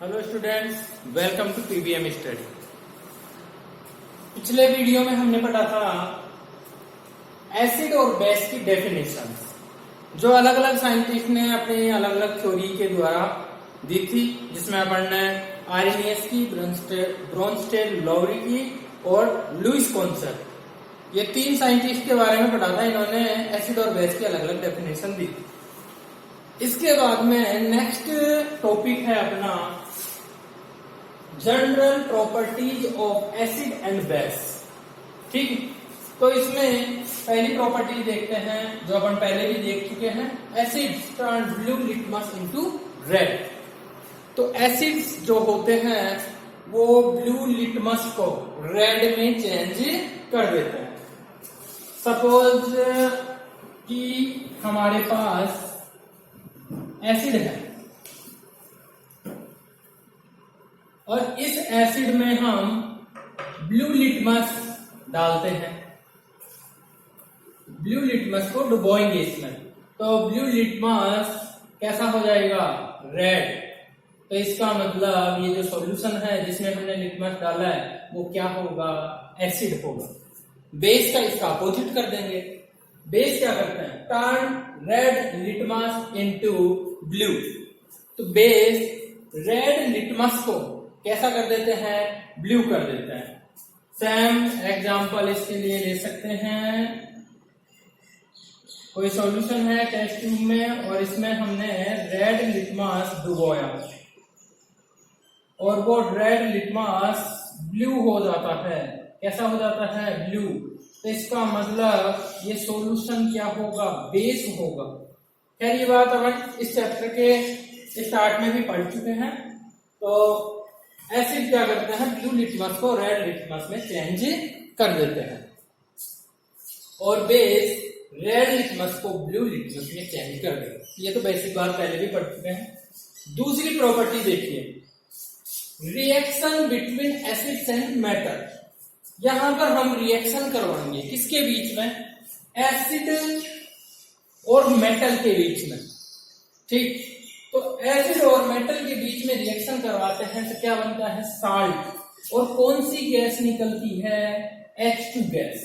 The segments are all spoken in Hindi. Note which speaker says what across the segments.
Speaker 1: Hello students, welcome to PVM study. पिछले वीडियो में हमने पढ़ा था एसिड और बेस की डेफिनेशन, जो अलग अलग साइंटिस्ट ने अपनी अलग अलग थ्योरी के द्वारा दी थी, जिसमें अपन ने आर्नियस की, ब्रोंस्टेड लॉवरी की और लुईस कॉन्सेप्ट, ये तीन साइंटिस्ट के बारे में पढ़ा था। इन्होंने एसिड और बेस की अलग अलग डेफिनेशन दी थी। इसके बाद में नेक्स्ट टॉपिक है अपना general properties of acid and base. ठीक, तो इसमें पहली प्रॉपर्टी देखते हैं जो अपन पहले भी देख चुके हैं, asset turn blue litmus into red. तो एसिड्स जो होते हैं वो ब्लू लिटमस को रेड में चेंज कर देते हैं। सपोज कि हमारे पास एसिड है और इस एसिड में हम ब्लू लिटमस डालते हैं, ब्लू लिटमस को डुबोएंगे इसमें, तो ब्लू लिटमस कैसा हो जाएगा? रेड। तो इसका मतलब ये जो सॉल्यूशन है जिसमें हमने लिटमस डाला है वो क्या होगा? एसिड होगा। बेस का इसका अपोजिट कर देंगे। बेस क्या करते हैं? Turn red litmus into blue. तो बेस रेड लिटमस को कैसा कर देते हैं? ब्लू कर देते हैं। सेम एग्जांपल इसके लिए ले सकते हैं। कोई सॉल्यूशन है टेस्ट ट्यूब में और इसमें हमने रेड लिटमस डुबोया और वो रेड लिटमस ब्लू हो जाता है। कैसा हो जाता है? ब्लू। तो इसका मतलब ये सॉल्यूशन क्या होगा? बेस होगा। खैर ये बात अपन इस चैप्टर के स्टार्ट में भी पढ़ चुके हैं। तो एसिड क्या करते हैं? ब्लू लिटमस को रेड लिटमस में चेंज कर देते हैं और बेस रेड लिटमस को ब्लू लिटमस में चेंज कर देते हैं। ये तो बेसिक बात पहले भी पढ़ चुके हैं। दूसरी प्रॉपर्टी देखिए, reaction between acids and metal. यहां पर हम रिएक्शन करवाएंगे किसके बीच में? एसिड और मेटल के बीच में। ठीक, तो एसिड और मेटल के बीच में रिएक्शन करवाते हैं तो क्या बनता है? साल्ट। और कौन सी गैस निकलती है? H2 gas.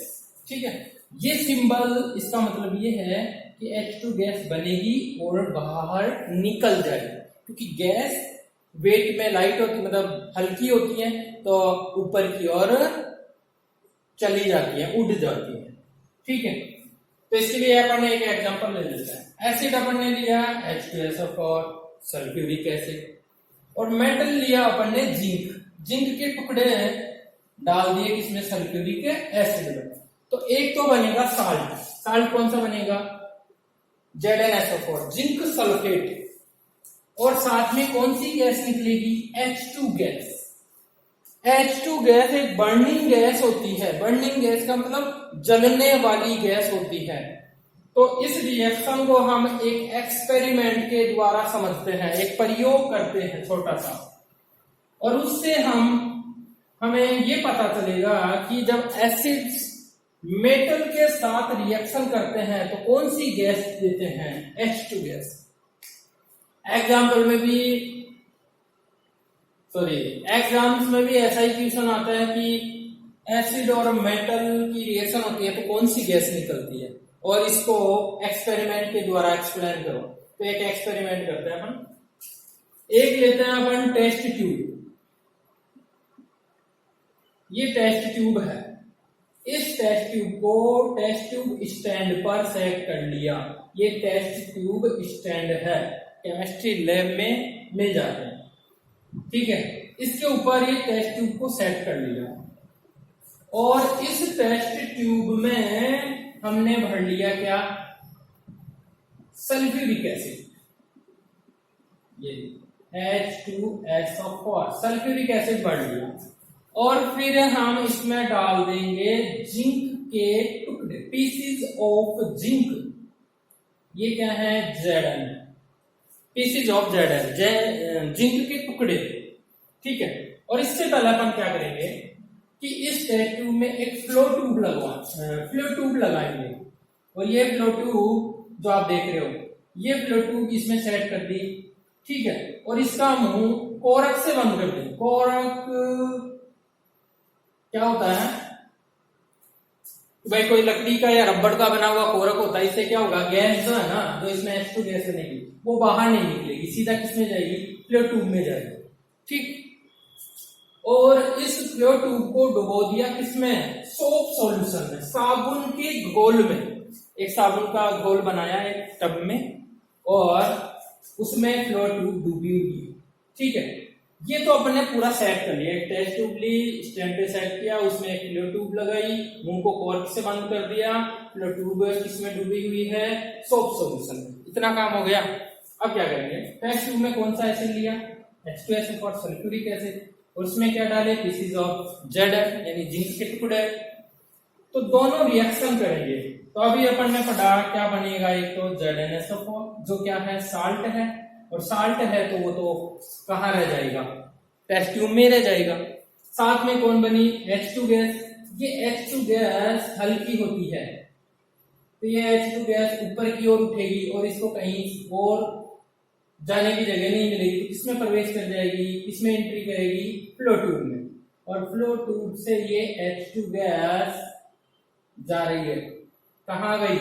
Speaker 1: ठीक है, ये सिंबल इसका मतलब ये है कि H2 गैस बनेगी और बाहर निकल जाएगी, क्योंकि गैस वेट में लाइट होती, मतलब हल्की होती है, तो ऊपर की ओर चली जाती है, उड़ जाती है। ठीक है, तो इसके लिए अपन ने एक एग्जांपल ले लेते हैं। एसिड अपन ने लिया H2SO4 सल्फ्यूरिक एसिड, और मेटल लिया अपन ने जिंक। जिंक के टुकड़े डाल दिए किसमें? सल्फ्यूरिक एसिड में। तो एक तो बनेगा साल्ट। साल्ट कौन सा बनेगा? ZnSO4, zinc sulphate. और साथ में कौन सी गैस निकलेगी? H2 gas. H2 गैस एक बर्निंग गैस होती है। बर्निंग गैस का मतलब जलने वाली गैस होती है। तो इस रिएक्शन को हम एक एक्सपेरिमेंट के द्वारा समझते हैं, एक प्रयोग करते हैं छोटा सा, और उससे हमें ये पता चलेगा कि जब एसिड्स मेटल के साथ रिएक्शन करते हैं तो कौन सी गैस देते हैं? H2 gas. एग्जाम्स में भी ऐसा ही क्वेश्चन आता है कि एसिड और मेटल की रिएक्शन होती है तो कौन सी गैस निकलती है, और इसको एक्सपेरिमेंट के द्वारा एक्सप्लेन करो। तो एक एक्सपेरिमेंट करते हैं अपन। एक लेते हैं अपन टेस्ट ट्यूब। ये टेस्ट ट्यूब है। इस टेस्ट ट्यूब को टेस्ट ट्यूब स्टैंड पर सेट कर लिया। ये टेस्ट ट्यूब स्टैंड है, केमिस्ट्री लैब में मिल जाते हैं। ठीक है, इसके ऊपर ये टेस्ट ट्यूब को सेट कर लिया और इस टेस्ट ट्यूब में हमने भर लिया क्या? Sulphuric acid. ये H2SO4 सल्फ्यूरिक एसिड भर लिया और फिर हम इसमें डाल देंगे जिंक के टुकड़े, पीसीज ऑफ जिंक। ये क्या है? Zn, PCs of Zn, zinc के टुकड़े। ठीक है, और इससे पहले अपन क्या करेंगे कि इस टेस्ट ट्यूब में एक फ्लो ट्यूब लगाएंगे, और ये फ्लो ट्यूब जो आप देख रहे हो, ये फ्लो ट्यूब इसमें सेट कर दी। ठीक है, और इसका मुंह कोरक से बंद कर दें। कोरक क्या होता है भाई, कोई लकड़ी का या रबड़ का बना हुआ कोरक होता है। इससे क्या होगा, गैस जो है ना, जो इसमें H2 गैस बनेगी वो बाहर नहीं निकलेगी, सीधा किसमें जाएगी, फ्लो ट्यूब में जाएगी। ठीक, और इस फ्लो ट्यूब को डुबो दिया किसमें, सोप सॉल्यूशन में, साबुन के घोल में। एक साबुन का घोल बनाया एक टब में और उसमें फ्लो ट्यूब डूबी हुई है। ठीक है, ये तो अपने पूरा सेट कर लिया। एक टेस्ट ट्यूब ली, स्टैंड पे सेट किया, उसमें एक फ्लो ट्यूब लगाई, मुंह को कॉर्क से बंद कर दिया, फ्लो ट्यूब किसमें डूबी हुई है, सोप सॉल्यूशन में। इतना काम हो गया। अब क्या करेंगे, टेस्ट ट्यूब में कौन सा एसिड लिया, H2SO फॉर सल्फ्यूरिक एसिड, और उसमें क्या डाले, पीसीज ऑफ ZF यानी जिंक के टुकड़े। तो दोनों रिएक्शन करेंगे। तो अभी अपन ने पढ़ा क्या बनेगा, एक तो ZnSO4 जो क्या है, साल्ट है, और साल्ट है तो वो तो कहाँ रह जाएगा, टेस्ट ट्यूब में रह जाएगा। साथ में कौन बनी, H2 गैस। ये H2 गैस हल्की होती है, तो ये H2 गैस ऊपर की ओर उठेगी और इसको कहीं और जाने की जगह नहीं मिलेगी, तो किसमें प्रवेश कर जाएगी, किसमें एंट्री करेगी, फ्लो ट्यूब में। और फ्लो ट्यूब से ये H2 गैस जा रही है, कहाँ गई,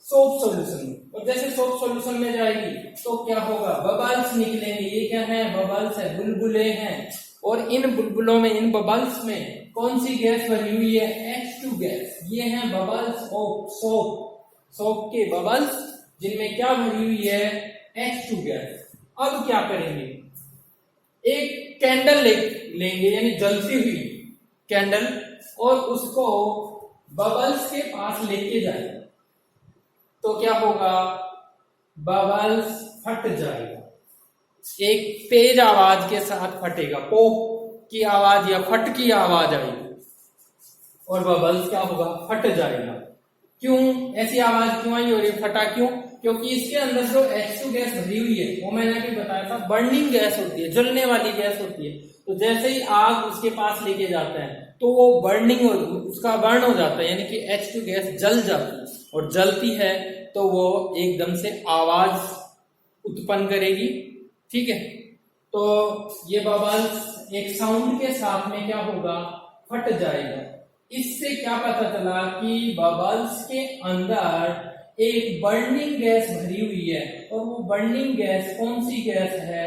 Speaker 1: सोप सॉल्यूशन में। और जैसे सोप सॉल्यूशन में जाएगी तो क्या होगा, बबल्स निकलेंगे। ये क्या है, बबल्स है, बुलबुले हैं। और इन बुलबुलों में, इन बबल्स में कौन सी गैस भरी हुई है, H2 गैस। ये हैं बबल्स ऑफ सोप, सोप के बबल्स जिनमें क्या भरी हुई है, H2 गैस। अब क्या करेंगे, एक कैंडल लेंगे यानी जलती हुई कैंडल, और उसको बबल्स के पास लेके जाएंगे। तो क्या होगा, बबल्स फट जाएगा, एक तेज आवाज के साथ फटेगा, पोप की आवाज या फट की आवाज आएगी और बबल्स क्या होगा, फट जाएगा। क्यों ऐसी आवाज क्यों आई और ये फटा क्यों, क्योंकि इसके अंदर जो H2 गैस भरी हुई है वो मैंने अभी बताया था बर्निंग गैस होती है, जलने वाली गैस होती है। तो जैसे ही आग उसके पास लेके जाता है तो वो बर्निंग हो, उसका बर्न हो जाता है, यानी कि H2 गैस जल जाती है, और जलती है तो वो एकदम से आवाज उत्पन्न करेगी। ठीक है, तो ये बबल्स एक साउंड के साथ में क्या होगा, फट जाएगा। इससे क्या पता चला कि बबल्स के अंदर एक बर्निंग गैस भरी हुई है, और वो बर्निंग गैस कौन सी गैस है,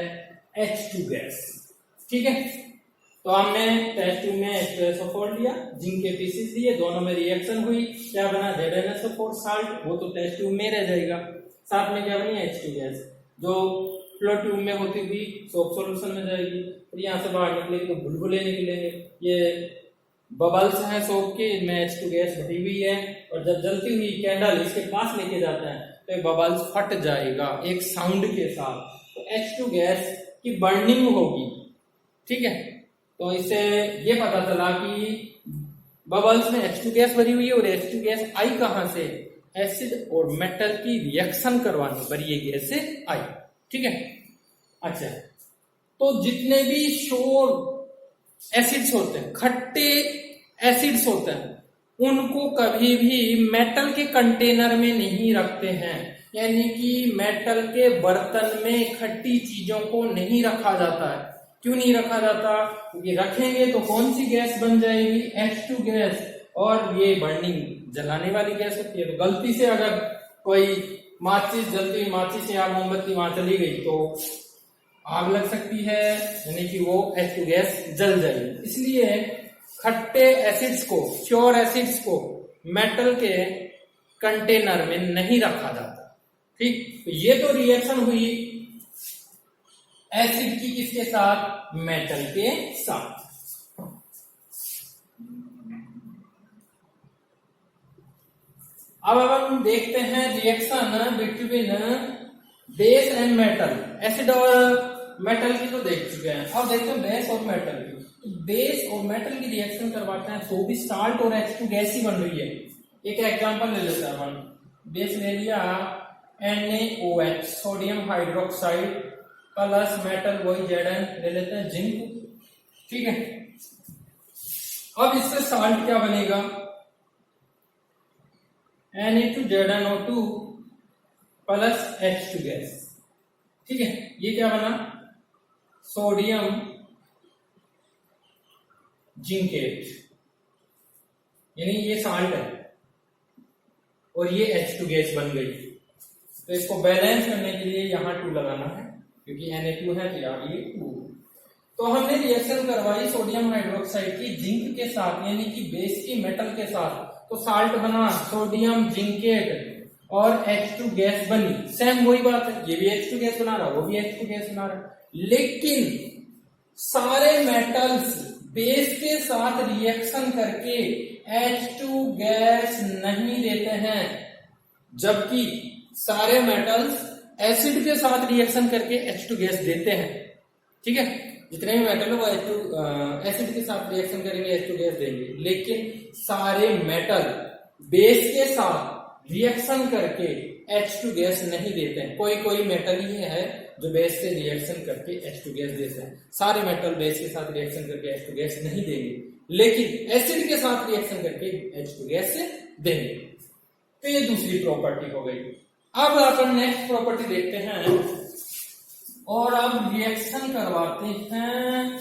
Speaker 1: H2 गैस। ठीक है, तो हमने टेस्ट ट्यूब में H2SO4 लिया, जिंक के पीसेस लिए, दोनों में रिएक्शन हुई, क्या बना, ZnSO4 साल्ट, वो तो टेस्ट ट्यूब में रह जाएगा। साथ में क्या बनी, H2 गैस, जो फ्लो ट्यूब में होती हुई सोप सॉल्यूशन में जाएगी, और यहाँ से बाहर निकलेगी तो बुलबुले निकलेंगे। ये बबल्स हैं सोप के, इनमें H2 गैस भरी हुई है, और जब जलती हुई कैंडल इसके पास लेके जाता है तो बबल्स फट जाएगा एक साउंड के साथ, तो H2 गैस की बर्निंग होगी। ठीक है, तो इससे ये पता चला कि बबल्स में H2 गैस भरी हुई है, और H2 गैस आई कहां से, एसिड और मेटल की रिएक्शन करवाने पर ये गैस से आई। ठीक है, अच्छा, तो जितने भी श्योर एसिड्स होते हैं, खट्टे एसिड्स होते हैं, उनको कभी भी मेटल के कंटेनर में नहीं रखते हैं, यानी कि मेटल के बर्तन में खट्टी चीजों को नहीं रखा जाता है। क्यों नहीं रखा जाता, क्योंकि रखेंगे तो कौन सी गैस बन जाएगी, H2 गैस, और ये बर्निंग जलाने वाली गैस होती है। तो गलती से अगर कोई माचिस जलती, माचिस या मोमबत्ती वहां चली गई तो आग लग सकती है, यानी कि वो H2 गैस जल जाएगी। इसलिए खट्टे एसिड्स को, श्योर एसिड्स को मेटल के कंटेनर में नहीं रखा जाता। ठीक, तो ये तो रिएक्शन हुई एसिड की किसके साथ, मेटल के साथ। अब हम देखते हैं reaction between base and metal. Acid और मेटल की तो देख चुके हैं, अब देखते हैं बेस और मेटल की। बेस और मेटल की रिएक्शन करवाते हैं तो भी साल्ट और H2 गैस ही बन रही है। एक एग्जांपल ले लेते हैं हम, बेस ले लिया NaOH, sodium hydroxide, plus metal वही Zn ले लेते हैं, जिंक। ठीक है, अब इससे साल्ट क्या बनेगा, Na2ZnO2 प्लस H2 गैस। ठीक है, ये क्या बना, सोडियम जिंकेट, यानी ये साल्ट है और ये H2 गैस बन गई। तो इसको बैलेंस करने के लिए यहाँ 2 लगाना है, क्योंकि Na2 है तो यहाँ ये 2। तो हमने रिएक्शन करवाई सोडियम हाइड्रोक्साइड की जिंक के साथ, यानी कि बेस की मेटल के साथ, तो साल्ट बना सोडियम जिंकेट और H2 गैस बनी। सेम वही बात है, ये भी H2 गैस बना रहा है, वो भी H2 गैस बना रहा है। लेकिन सारे मेटल्स बेस के साथ रिएक्शन करके H2 गैस नहीं देते हैं, जबकि सारे मेटल्स एसिड के साथ रिएक्शन करके H2 गैस देते हैं। ठीक है, जितने भी मेटल है वो H2 एसिड के साथ रिएक्शन करेंगे, H2 गैस देंगे। लेकिन सारे मेटल बेस के साथ रिएक्शन करके H2 गैस नहीं देते हैं। कोई कोई मेटल ही है जो बेस से रिएक्शन करके H2 गैस देते हैं। सारे मेटल बेस के साथ रिएक्शन करके H2 गैस नहीं देंगे, लेकिन एसिड के साथ रिएक्शन करके H2 गैस देंगे। तो ये दूसरी प्रॉपर्टी हो गई। अब अपन नेक्स्ट प्रॉपर्टी देखते हैं, और अब रिएक्शन करवाते हैं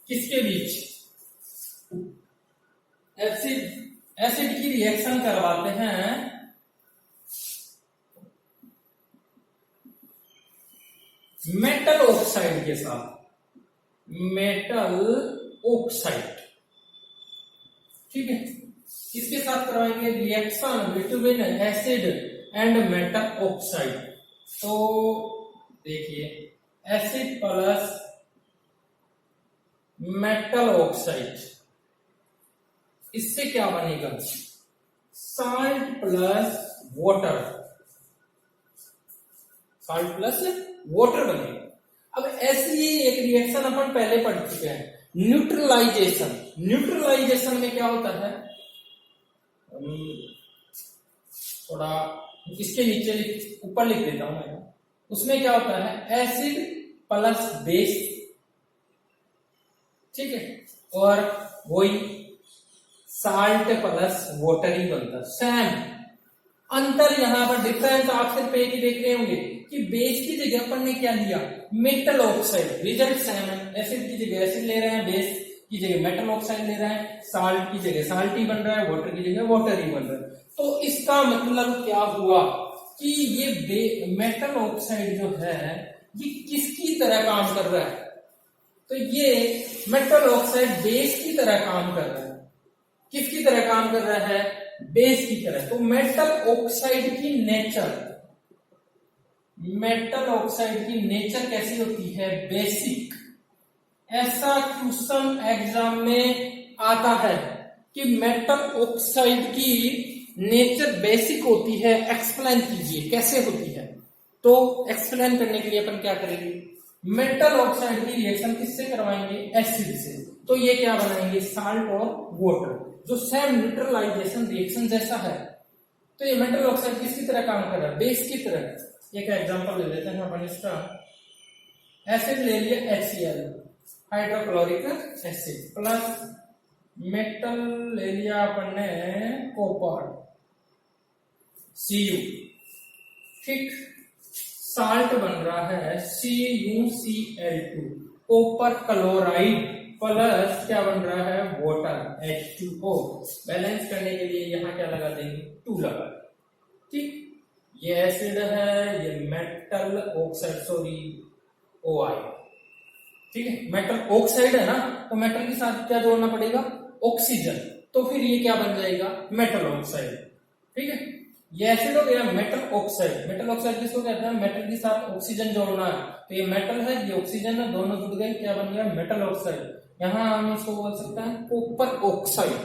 Speaker 1: किसके बीच? एसिड की रिएक्शन करवाते हैं मेटल ऑक्साइड के साथ। मेटल ऑक्साइड, ठीक है, किसके साथ करवाएंगे? Reaction between acid and metal oxide. तो देखिए, एसिड प्लस मेटल ऑक्साइड, इससे क्या बनेगा? Salt plus water, salt plus water बनेगा। अब ऐसी ही एक रिएक्शन अपन पहले पढ़ चुके हैं, न्यूट्रलाइजेशन। न्यूट्रलाइजेशन में क्या होता है? थोड़ा इसके नीचे ऊपर लिख देता हूं मैं। उसमें क्या होता है? एसिड प्लस बेस, ठीक है, और वही साल्ट प्लस वाटर ही बनता है। सेम अंतर यहां पर डिफरेंस आप सिर्फ एक ही देख रहे होंगे कि बेस की जगह अपन ने क्या लिया? Metal oxide. रिजल्ट सेम है, एसिड की जगह एसिड ले रहे हैं, बेस की जगह मेटल ऑक्साइड ले रहे हैं, साल्ट की जगह साल्ट ही बन रहा है, वाटर की जगह वाटर ही बन रहा है। तो इसका मतलब क्या हुआ कि ये मेटल ऑक्साइड जो है ये किसकी तरह काम कर रहा है? तो ये मेटल ऑक्साइड बेस की तरह काम कर रहा है। किसकी तरह काम कर रहा है? बेस की तरह। तो मेटल ऑक्साइड की नेचर, मेटल ऑक्साइड की नेचर कैसी होती है? बेसिक। ऐसा क्वेश्चन एग्जाम में आता है कि मेटल ऑक्साइड की नेचर बेसिक होती है, एक्सप्लेन कीजिए कैसे होती है। तो एक्सप्लेन करने के लिए अपन क्या करेंगे? मेटल ऑक्साइड की रिएक्शन किससे करवाएंगे? एसिड से। तो ये क्या बनाएंगे? साल्ट और वाटर, जो सेम न्यूट्रलाइजेशन रिएक्शन जैसा है। तो ये मेटल ऑक्साइड किसकी तरह काम कर रहा है? बेस की तरह। एक एग्जांपल ले लेते हैं अपन इसका। एसिड ले लिया HCl, hydrochloric acid, plus metal ले लिया अपन ने कॉपर, Cu, ठीक। साल्ट बन रहा है CuCl2, कॉपर क्लोराइड, प्लस क्या बन रहा है? Water H2O। बैलेंस करने के लिए यहां क्या लगा देंगे? 2 लगा देंगे, ठीक। ये एसिड है, ये मेटल ऑक्साइड, सॉरी OI, ठीक है। मेटल ऑक्साइड है ना, तो मेटल के साथ क्या जोड़ना पड़ेगा? ऑक्सीजन। तो फिर ये क्या बन जाएगा? मेटल ऑक्साइड, ठीक है। ये एसिड हो गया मेटल ऑक्साइड। मेटल ऑक्साइड किसको कहते हैं? मेटल के साथ ऑक्सीजन जोड़ना है। तो ये मेटल है, ये ऑक्सीजन है, दोनों जुड़ गए, क्या बन गया? Metal oxide. यहां हम इसको बोल सकते हैं कॉपर ऑक्साइड।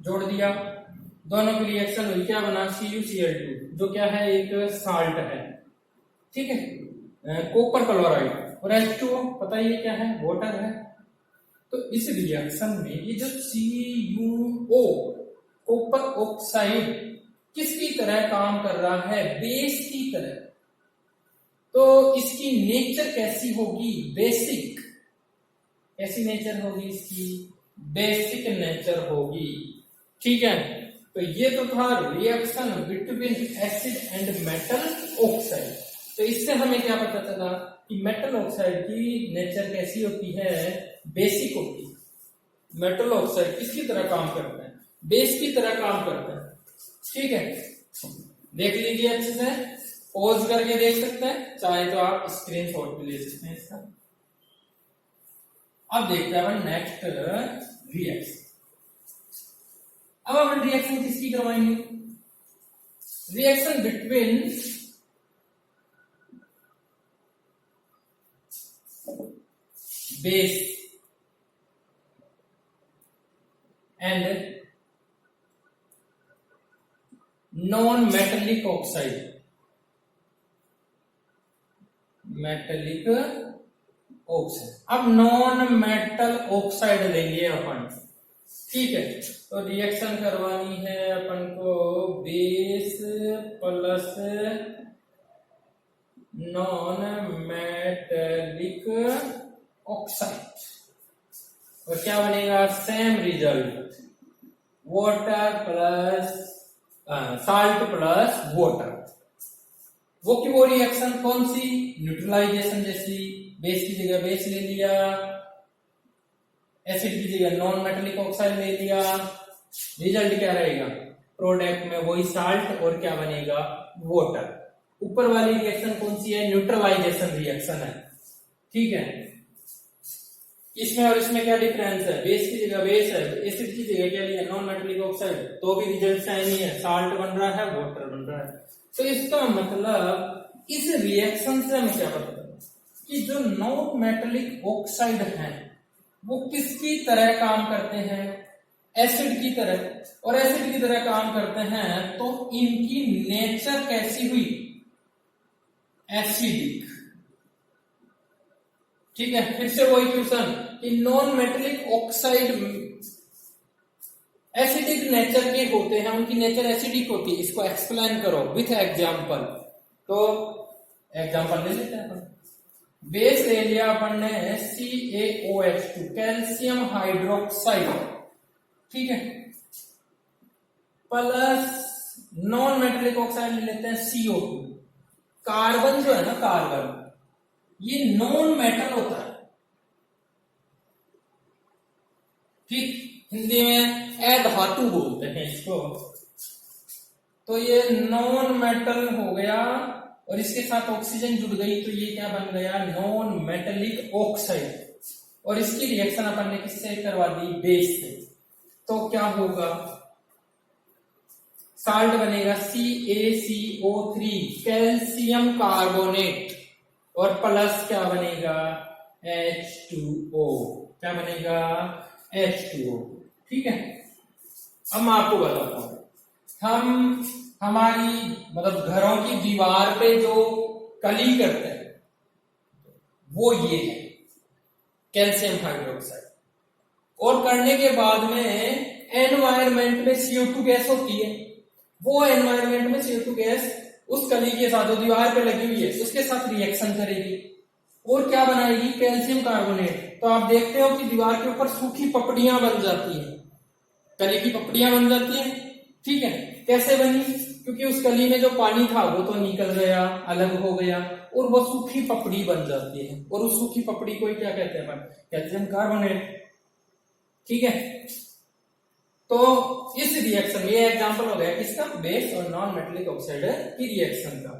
Speaker 1: जोड़ दिया, दोनों की रिएक्शन हुई, क्या बना? CuCl2, जो क्या है? एक साल्ट है, ठीक है, कॉपर क्लोराइड, और H2O पता ही क्या है? वाटर है। तो इस रिएक्शन में ये जो CuO, कॉपर ऑक्साइड, किसकी तरह काम कर रहा है? बेस की तरह। तो इसकी नेचर कैसी होगी? बेसिक। कैसी नेचर होगी इसकी? बेसिक नेचर होगी, ठीक है। तो ये तो था reaction between acid and metal oxide. तो इससे हमें क्या पता चला कि मेटल ऑक्साइड की नेचर कैसी होती है, बेसिक होती है। मेटल ऑक्साइड किसकी तरह काम करता है, बेस की तरह काम करता है। ठीक है, देख लीजिए अच्छे से, पॉज करके देख सकते हैं, चाहे तो आप स्क्रीनशॉट भी ले सकते हैं इसका। अब देखते हैं अपन नेक्स्ट रिएक्शन। अब अपन रिएक्शन किसकी करवाएंगे, reaction between base and non metallic oxide. Metallic oxide, अब नॉन मेटल ऑक्साइड लेंगे अपन। ठीक है, तो रिएक्शन करवानी है अपन को base plus non metallic oxide, और क्या बनेगा, same result, water plus salt plus water. वो की वो रिएक्शन कौन सी, न्यूट्रलाइजेशन जैसी, बेस की जगह बेस ले लिया, एसिड की जगह नॉन मेटेलिक ऑक्साइड ले लिया, रिजल्ट क्या रहेगा, प्रोडक्ट में वही साल्ट और क्या बनेगा, वाटर। ऊपर वाली रिएक्शन कौन सी है, न्यूट्रलाइजेशन रिएक्शन है। ठीक है, इसमें और इसमें क्या डिफरेंस है, बेस की जगह बेस है, एसिड की जगह क्या लिया, नॉन मेटेलिक ऑक्साइड, तो भी रिजल्ट सेम ही है, साल्ट बन रहा है, वाटर बन रहा है। तो इसका मतलब इस रिएक्शन से हमें क्या पता चला कि जो नॉन मेटेलिक ऑक्साइड है वो किसकी तरह काम करते हैं, एसिड की तरह, और एसिड की तरह काम करते हैं तो इनकी नेचर कैसी हुई, एसिडिक। ठीक है, फिर से वही क्वेश्चन कि non metallic oxide acidic nature के होते हैं, उनकी नेचर एसिडिक होती है, इसको एक्सप्लेन करो विथ एग्जांपल। तो एग्जांपल ले लेते हैं अपन, बेस ले लिया अपन ने CaOH2, कैल्शियम हाइड्रोक्साइड। ठीक है, प्लस नॉन मेटेलिक ऑक्साइड ले लेते हैं CO2। कार्बन जो है ना, कार्बन ये नॉन मेटल होता है। ठीक, हिंदी में अधातु बोलते हैं इसको। तो ये नॉन मेटल हो गया और इसके साथ ऑक्सीजन जुड़ गई तो ये क्या बन गया, नॉन मेटेलिक ऑक्साइड। और इसकी रिएक्शन अपन ने किससे करवा दी, बेस से। तो क्या होगा, साल्ट बनेगा CaCO3, कैल्शियम कार्बोनेट, और प्लस क्या बनेगा, H2O। क्या बनेगा, H2O। ठीक है, अब मैं आपको बताता हूं, हम हमारी मतलब घरों की दीवार पे जो कली करते हैं वो ये है कैल्शियम हाइड्रोक्साइड, और करने के बाद में एनवायरमेंट में CO2 गैस होती है, वो एनवायरमेंट में CO2 गैस उस कली के साथ, जो दीवार पे लगी हुई है, उसके साथ रिएक्शन करेगी और क्या बनाएगी, कैल्शियम कार्बोनेट। तो आप देखते हो कि दीवार के ऊपर सूखी पपड़ियां बन जाती है, कली की पपड़ियां बन जाती है। ठीक है, कैसे बनी, क्योंकि उस कली में जो पानी था वो तो निकल गया, अलग हो गया, और वो सूखी पपड़ी बन जाती है, और उस सूखी पपड़ी को ही क्या कहते हैं अपन, कैल्शियम कार्बोनेट। ठीक है, तो इस रिएक्शन में, ये एग्जांपल हो गया किसका, बेस और नॉन मेटेलिक ऑक्साइड की रिएक्शन का।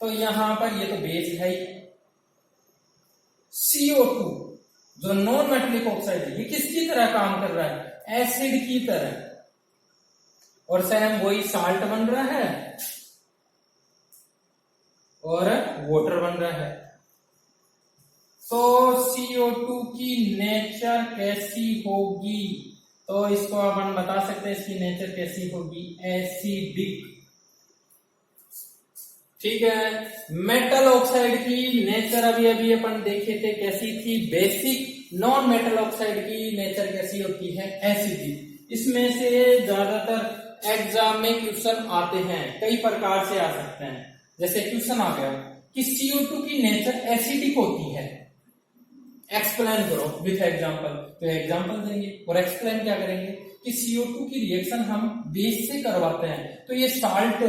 Speaker 1: तो यहां पर ये तो बेस है, CO2 जो नॉन मेटेलिक ऑक्साइड है, ये किसकी तरह काम कर रहा है, एसिड की तरह, और सेम वही साल्ट बन रहा है और वाटर बन रहा है। तो CO2 की नेचर कैसी होगी, तो इसको अपन बता सकते हैं इसकी नेचर कैसी होगी, एसिडिक। ठीक है, मेटल ऑक्साइड की नेचर अभी अभी अपन देखे थे कैसी थी, बेसिक। नॉन मेटल ऑक्साइड की नेचर कैसी होती है, एसिडिक। इसमें से ज्यादातर एग्जाम में क्वेश्चन आते हैं, कई प्रकार से आ सकते हैं। जैसे क्वेश्चन आ गया कि CO2 की नेचर एसिडिक होती है, एक्सप्लेन करो विथ एग्जांपल। तो एग्जांपल देंगे और एक्सप्लेन क्या करेंगे कि CO2 की रिएक्शन हम बेस से करवाते हैं, तो ये साल्ट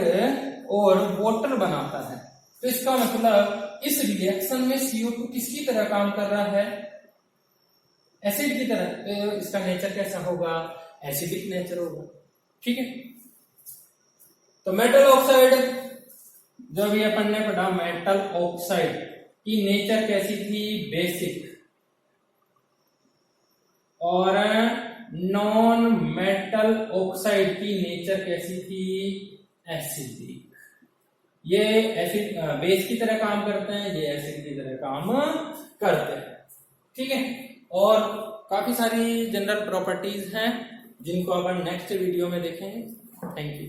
Speaker 1: और वाटर बनाता है। तो इसका मतलब इस रिएक्शन में CO2 किसकी तरह काम कर रहा है, एसिड की तरह। तो इसका नेचर कैसा होगा, एसिडिक नेचर होगा। ठीक है, तो मेटल ऑक्साइड जो भी अपन ने पढ़ा, मेटल ऑक्साइड की नेचर कैसी थी, बेसिक। और नॉन मेटल ऑक्साइड की नेचर कैसी थी, एसिडिक। ये एसिड बेस की तरह काम करते हैं, ये एसिड की तरह काम करते हैं। ठीक है, और काफी सारी जनरल प्रॉपर्टीज हैं जिनको अपन नेक्स्ट वीडियो में देखेंगे। Thank you.